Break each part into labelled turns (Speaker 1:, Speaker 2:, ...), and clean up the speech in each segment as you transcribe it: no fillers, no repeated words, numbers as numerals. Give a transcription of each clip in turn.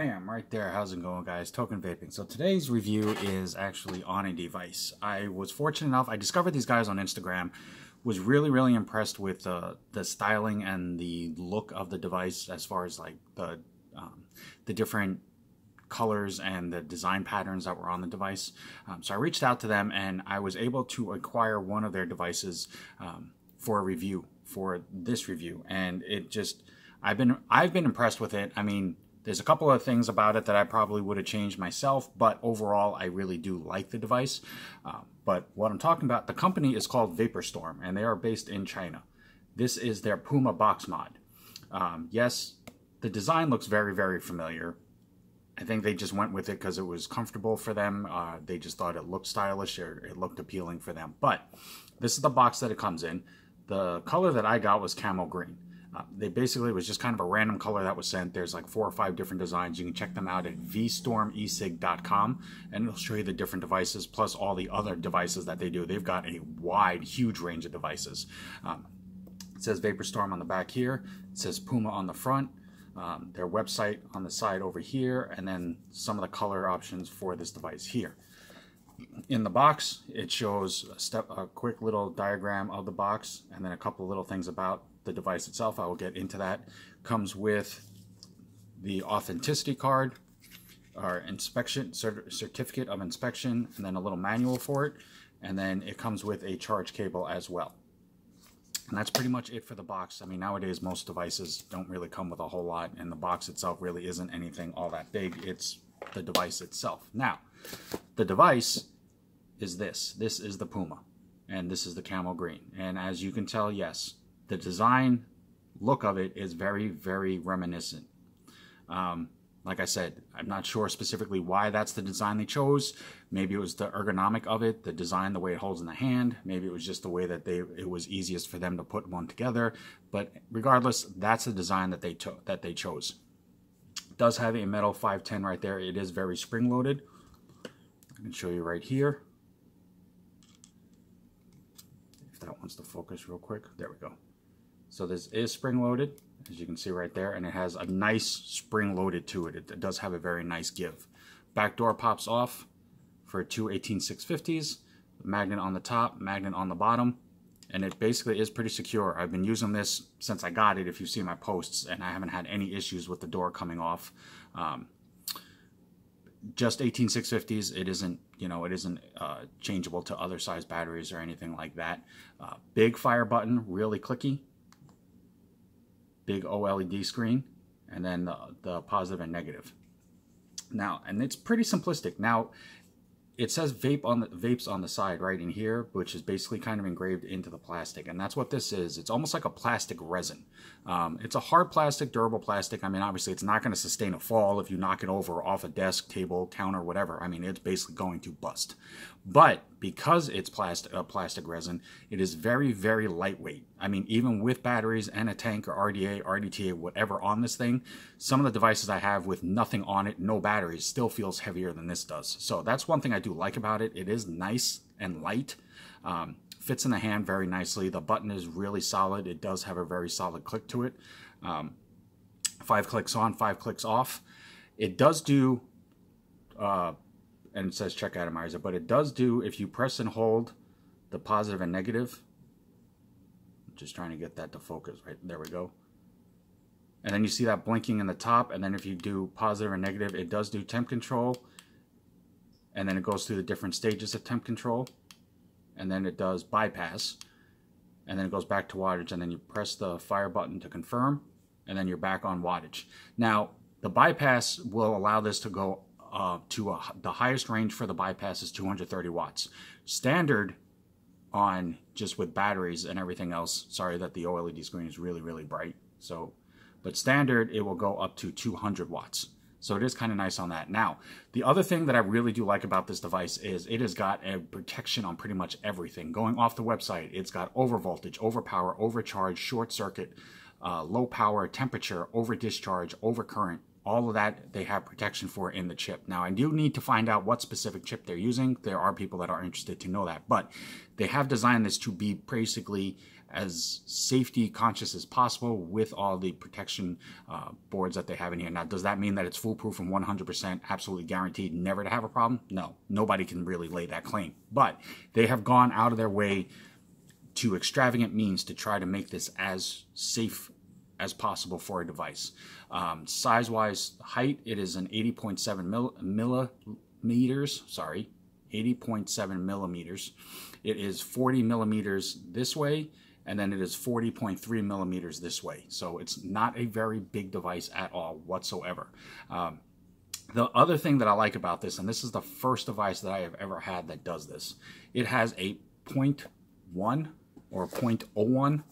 Speaker 1: Bam, right there. How's it going, guys? Token Vaping. So today's review is actually on a device. I was fortunate enough, I discovered these guys on Instagram, was really impressed with the styling and the look of the device as far as like the different colors and the design patterns that were on the device. So I reached out to them and I was able to acquire one of their devices for a review, for this review. And it just, I've been impressed with it. I mean, there's a couple of things about it that I probably would have changed myself, but overall, I really do like the device. But what I'm talking about, the company is called Vaporstorm, and they are based in China. This is their Puma box mod. Yes, the design looks very familiar. I think they just went with it because it was comfortable for them. They just thought it looked stylish or it looked appealing for them. But this is the box that it comes in. The color that I got was camel green. They basically, it was just kind of a random color that was sent. There's like 4 or 5 different designs. You can check them out at vstormesig.com, and it'll show you the different devices plus all the other devices that they do. They've got a wide, huge range of devices. It says Vaporstorm on the back here. It says Puma on the front. Their website on the side over here, and then some of the color options for this device here. In the box, it shows a quick little diagram of the box, and then a couple of little things about the device itself. I will get into that. Comes with the authenticity card, our inspection certificate of inspection, and then a little manual for it, and then it comes with a charge cable as well. And that's pretty much it for the box. I mean, nowadays most devices don't really come with a whole lot, and the box itself really isn't anything all that big. It's the device itself. Now, the device is this. This is the Puma, and this is the camel green. And as you can tell, yes, the design look of it is very reminiscent. Like I said, I'm not sure specifically why that's the design they chose. Maybe it was the ergonomic of it, the design, the way it holds in the hand. Maybe it was just the way that it was easiest for them to put one together. But regardless, that's the design that they chose. It does have a metal 510 right there. It is very spring-loaded. I can show you right here. If that wants to focus real quick. There we go. So this is spring-loaded, as you can see right there, and it has a nice spring loaded to it. It does have a very nice give. Back door pops off for 2 18650s. Magnet on the top, magnet on the bottom, and it basically is pretty secure. I've been using this since I got it, if you see my posts, and I haven't had any issues with the door coming off. Just 18650s. It isn't, you know, it isn't changeable to other size batteries or anything like that. Big fire button, really clicky. Big OLED screen, and then the positive and negative. Now, and it's pretty simplistic. Now, it says vapes on the side right in here, which is basically kind of engraved into the plastic, and that's what this is. It's almost like a plastic resin. It's a hard plastic, durable plastic. I mean, obviously, it's not going to sustain a fall if you knock it over off a desk, table, counter, whatever. I mean, it's basically going to bust. But because it's plastic resin, it is very lightweight. I mean, even with batteries and a tank or RDA, RDTA, whatever on this thing, some of the devices I have with nothing on it, no batteries, still feels heavier than this does. So that's one thing I do like about it. It is nice and light. Fits in the hand very nicely. The button is really solid. It does have a very solid click to it. 5 clicks on, 5 clicks off. It does do, and it says check atomizer, but it does do, if you press and hold the positive and negative, I'm just trying to get that to focus, right, there we go. And then you see that blinking in the top, and then if you do positive or negative, it does do temp control, and then it goes through the different stages of temp control, and then it does bypass, and then it goes back to wattage, and then you press the fire button to confirm, and then you're back on wattage. Now, the bypass will allow this to go the highest range for the bypass is 230 watts. Standard on just with batteries and everything else, sorry that the OLED screen is really bright, so, but standard, it will go up to 200 watts. So it is kind of nice on that. Now, the other thing that I really do like about this device is it has got a protection on pretty much everything. Going off the website, it's got over voltage, over power, overcharge, short circuit, low power, temperature, over discharge, over current. All of that they have protection for in the chip. Now, I do need to find out what specific chip they're using. There are people that are interested to know that. But they have designed this to be basically as safety conscious as possible with all the protection boards that they have in here. Now, does that mean that it's foolproof and 100% absolutely guaranteed never to have a problem? No, nobody can really lay that claim. But they have gone out of their way to extravagant means to try to make this as safe as possible for a device. Size-wise, height, it is an 80.7 millimeters. Sorry, 80.7 millimeters. It is 40 millimeters this way, and then it is 40.3 millimeters this way. So it's not a very big device at all whatsoever. The other thing that I like about this, and this is the first device that I have ever had that does this, it has a 0.1 or 0.01,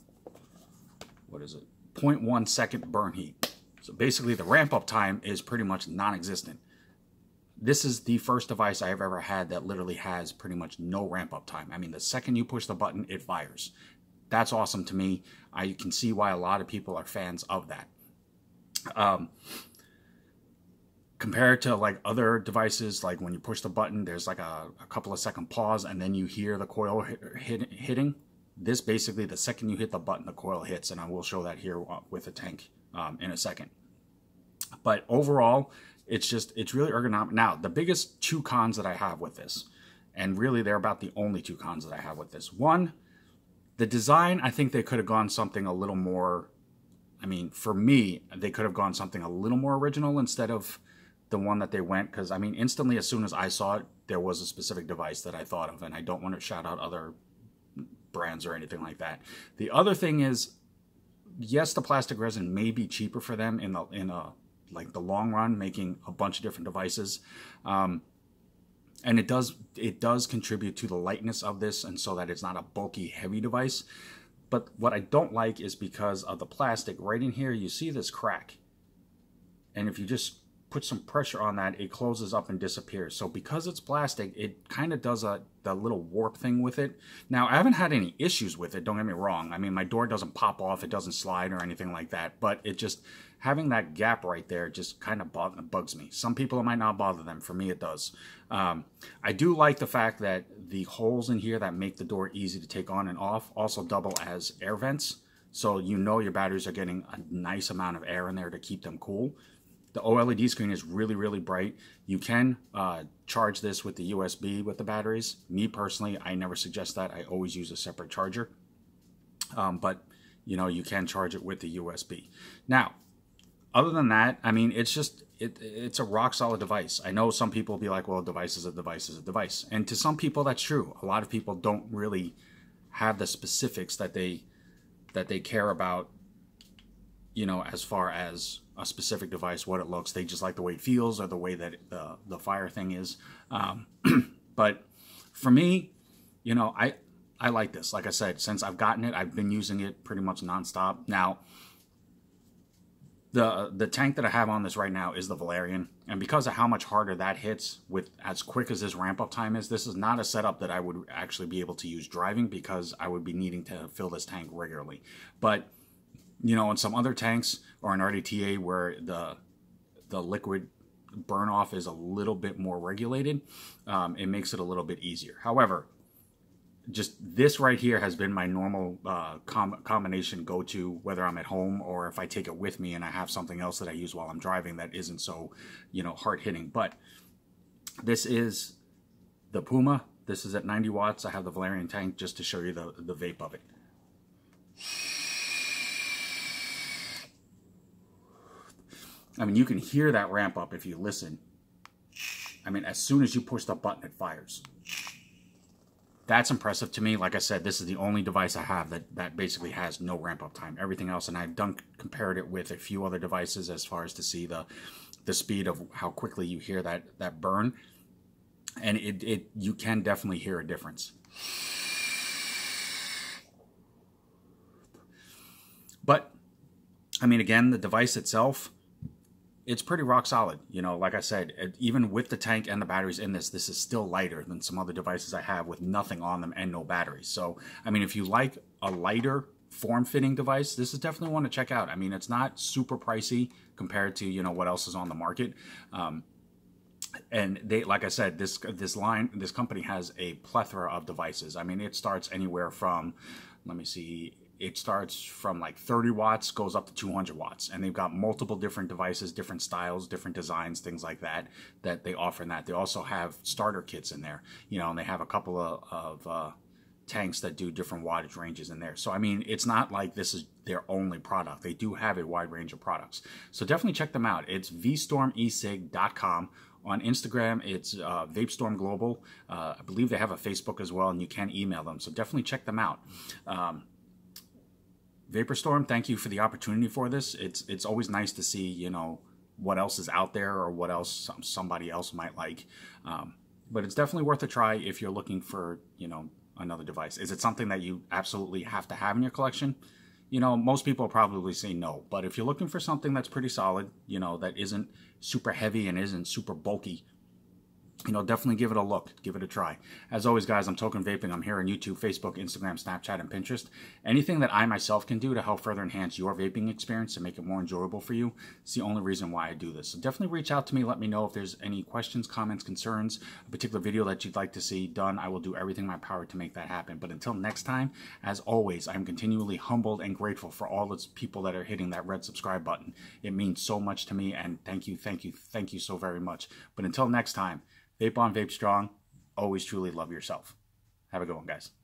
Speaker 1: what is it? 0.1 second burn heat. So basically the ramp up time is pretty much non-existent. This is the first device I have ever had that literally has pretty much no ramp up time. I mean, the second you push the button, it fires. That's awesome to me. I can see why a lot of people are fans of that. Compared to like other devices, like when you push the button, there's like a couple of second pause and then you hear the coil hitting. This basically, the second you hit the button, the coil hits, and I will show that here with the tank in a second. But overall, it's really ergonomic. Now, the biggest two cons that I have with this, and really they're about the only two cons that I have with this. One, the design, I think they could have gone something a little more, I mean, for me, they could have gone something a little more original instead of the one that they went, because I mean, instantly as soon as I saw it, there was a specific device that I thought of, and I don't want to shout out other brands or anything like that. The other thing is, yes, the plastic resin may be cheaper for them in like the long run, making a bunch of different devices, and it does contribute to the lightness of this, and so that it's not a bulky, heavy device. But what I don't like is because of the plastic right in here, you see this crack, and if you just put some pressure on that, it closes up and disappears. So because it's plastic, it kind of does the little warp thing with it. Now, I haven't had any issues with it, don't get me wrong. I mean, my door doesn't pop off, it doesn't slide or anything like that, but it just, having that gap right there just kind of bugs me. Some people, it might not bother them. For me, it does. I do like the fact that the holes in here that make the door easy to take on and off also double as air vents. So you know your batteries are getting a nice amount of air in there to keep them cool. The OLED screen is really, really bright. You can charge this with the USB with the batteries. Me personally, I never suggest that. I always use a separate charger. But, you know, you can charge it with the USB. Now, other than that, I mean, it's just, it's a rock solid device. I know some people will be like, well, a device is a device is a device. And to some people, that's true. A lot of people don't really have the specifics that they care about, you know, as far as a specific device, what it looks. They just like the way it feels or the way that the fire thing is. But for me, you know, I like this. Like I said, since I've gotten it, I've been using it pretty much nonstop. Now, the tank that I have on this right now is the Valerian, and because of how much harder that hits with as quick as this ramp up time is, this is not a setup that I would actually be able to use driving, because I would be needing to fill this tank regularly. But you know, in some other tanks or an RDTA where the liquid burn off is a little bit more regulated, it makes it a little bit easier. However, just this right here has been my normal combination go-to, whether I'm at home or if I take it with me and I have something else that I use while I'm driving that isn't so, you know, hard-hitting. But this is the Puma. This is at 90 watts. I have the Valerian tank just to show you the vape of it. I mean, you can hear that ramp up if you listen. I mean, as soon as you push the button, it fires. That's impressive to me. Like I said, this is the only device I have that basically has no ramp up time. Everything else, and I've compared it with a few other devices as far as to see the speed of how quickly you hear that burn. And you can definitely hear a difference. But, I mean, again, the device itself, it's pretty rock solid. You know, like I said, even with the tank and the batteries in this is still lighter than some other devices I have with nothing on them and no batteries. So, I mean, if you like a lighter form-fitting device, this is definitely one to check out. I mean, it's not super pricey compared to, you know, what else is on the market. And they, like I said, this company has a plethora of devices. I mean, it starts anywhere from, let me see, it starts from like 30 watts, goes up to 200 watts. And they've got multiple different devices, different styles, different designs, things like that, that they offer in that. They also have starter kits in there, you know, and they have a couple of tanks that do different wattage ranges in there. So, I mean, it's not like this is their only product. They do have a wide range of products. So definitely check them out. It's vstormesig.com. On Instagram, it's VapeStorm Global. I believe they have a Facebook as well, and you can email them. So definitely check them out. VaporStorm, thank you for the opportunity for this. It's always nice to see, you know, what else is out there or what else somebody else might like. But it's definitely worth a try if you're looking for, you know, another device. Is it something that you absolutely have to have in your collection? You know, most people probably say no. But if you're looking for something that's pretty solid, you know, that isn't super heavy and isn't super bulky, you know, definitely give it a look. Give it a try. As always, guys, I'm Token Vaping. I'm here on YouTube, Facebook, Instagram, Snapchat, and Pinterest. Anything that I myself can do to help further enhance your vaping experience and make it more enjoyable for you, it's the only reason why I do this. So definitely reach out to me. Let me know if there's any questions, comments, concerns, a particular video that you'd like to see done. I will do everything in my power to make that happen. But until next time, as always, I'm continually humbled and grateful for all those people that are hitting that red subscribe button. It means so much to me, and thank you, thank you, thank you so very much. But until next time, vape on, vape strong. Always truly love yourself. Have a good one, guys.